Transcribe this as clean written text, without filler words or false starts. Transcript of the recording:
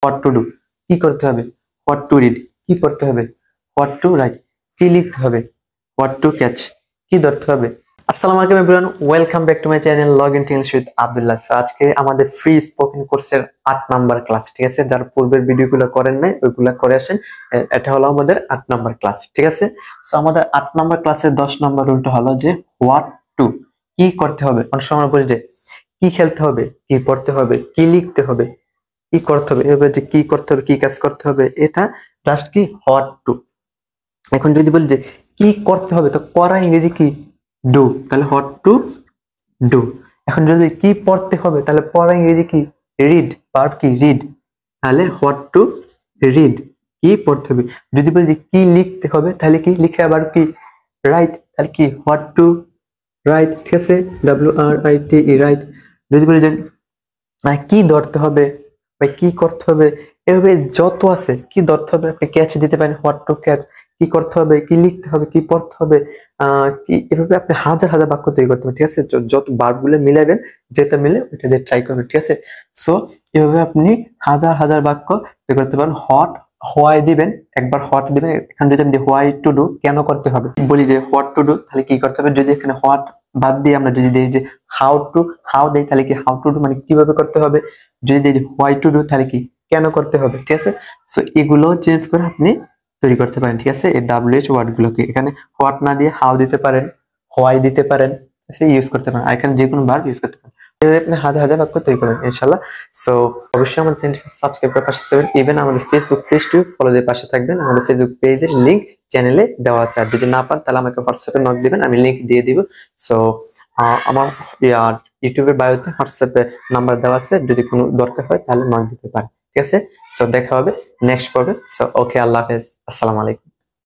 What to do কি করতে হবে, হোয়াট টু রিড কি পড়তে হবে, হোয়াট টু রাইট কি লিখতে হবে, হোয়াট টু ক্যাচ কি ধরতে হবে। আসসালামু আলাইকুম everyone, welcome back to my channel log in tales with Abdullah. আজকে আমাদের ফ্রি স্পোকেন কোর্সের 8 নাম্বার ক্লাস, ঠিক আছে? যারা পূর্বের ভিডিওগুলো করেন নাই ওইগুলা করে আসেন। এটা হলো আমাদের 8 নাম্বার ক্লাস, ঠিক আছে? সো আমাদের 8 নাম্বার ক্লাসের 10 নাম্বার রুলটা হলো যে হোয়াট টু কি করতে হবে। অনেক সময় আমরা বলি যে কি খেলতে হবে, কি পড়তে হবে, কি লিখতে হবে, কি করতে হবে, এভাবে যে কি করতে হবে, কি কাজ করতে হবে, এটা জাস্ট কি হোয়াট টু। এখন যদি বলি যে কি করতে হবে, তো করা ইংরেজি কি ডু, তাহলে হোয়াট টু ডু। এখন যদি কি পড়তে হবে, তাহলে পড়া ইংরেজি কি রিড, ভার্ব কি রিড, তাহলে হোয়াট টু রিড কি পড়তে হবে। যদি বলি যে কি লিখতে হবে, তাহলে কি লিখে আবার কি রাইট, তাহলে কি হোয়াট টু রাইট, ঠিক আছে? WRITE right. যদি বলি যে কি ধরতে হবে বা কি করতে হবে, এভাবে যত আছে কি ধরতে হবে আপনি ক্যাচ দিতে পারেন, হোয়াট টু ক্যাচ। কি করতে হবে, কি লিখতে হবে, কি পড়তে হবে, কি, এভাবে আপনি হাজার হাজার বাক্য তৈরি করতে পারেন, ঠিক আছে? যত ভার্ব গুলো মিলাবেন, যেটা মিলে ওইটা দিয়ে ট্রাই করবেন, ঠিক আছে? সো এভাবে আপনি হাজার হাজার বাক্য তৈরি করতে পারেন। হোয়াই দিবেন, একবার হোয়াট দিবেন। এখানে যদি আমি হোয়াই টু ডু কেন করতে হবে বলি যে হোয়াট টু ডু, তাহলে কি করতে হবে। যদি এখানে হোয়াট বাদ দিয়ে আমরা যদি দিই যে হাউ দেই, তাহলে কি হাউ টু ডু মানে কিভাবে করতে হবে। যদি দিই হোয়াই টু ডু, তাহলে কি কেন করতে হবে, ঠিক আছে? সো এগুলো চেঞ্জ করে আপনি তৈরি করতে পারেন, ঠিক আছে? এই WH ওয়ার্ড গুলোকে এখানে হোয়াট না দিয়ে হাউ দিতে পারেন, হোয়াই দিতে পারেন, ইউজ করতে পারেন। আর এখানে যে কোনো ভার্ব ইউজ করতে পারেন। আপনি হাজার হাজার বাক্য তৈরি করবেন ইনশাল্লাহ। সো অবশ্যই আমাদের চ্যানেলটি সাবস্ক্রাইব করে পাশে থাকবেন। ইভেন আমাদের ফেসবুক পেজটিও ফলো দিয়ে পাশে থাকবেন। আমাদের ফেসবুক পেজের লিংক চ্যানেলে দেওয়া আছে। আর যদি না পান তাহলে আমাকে হোয়াটসঅ্যাপে নক দিবেন, আমি লিংক দিয়ে দিব। সো আমার ইউটিউবের বায়োতে হোয়াটসঅ্যাপে নাম্বার দেওয়া আছে, যদি কোনো দরকার হয় তাহলে নক দিতে পারেন, ঠিক আছে? সো দেখা হবে নেক্সট পর্বে। সো ওকে, আল্লাহ হাফেজ, আসসালামু আলাইকুম।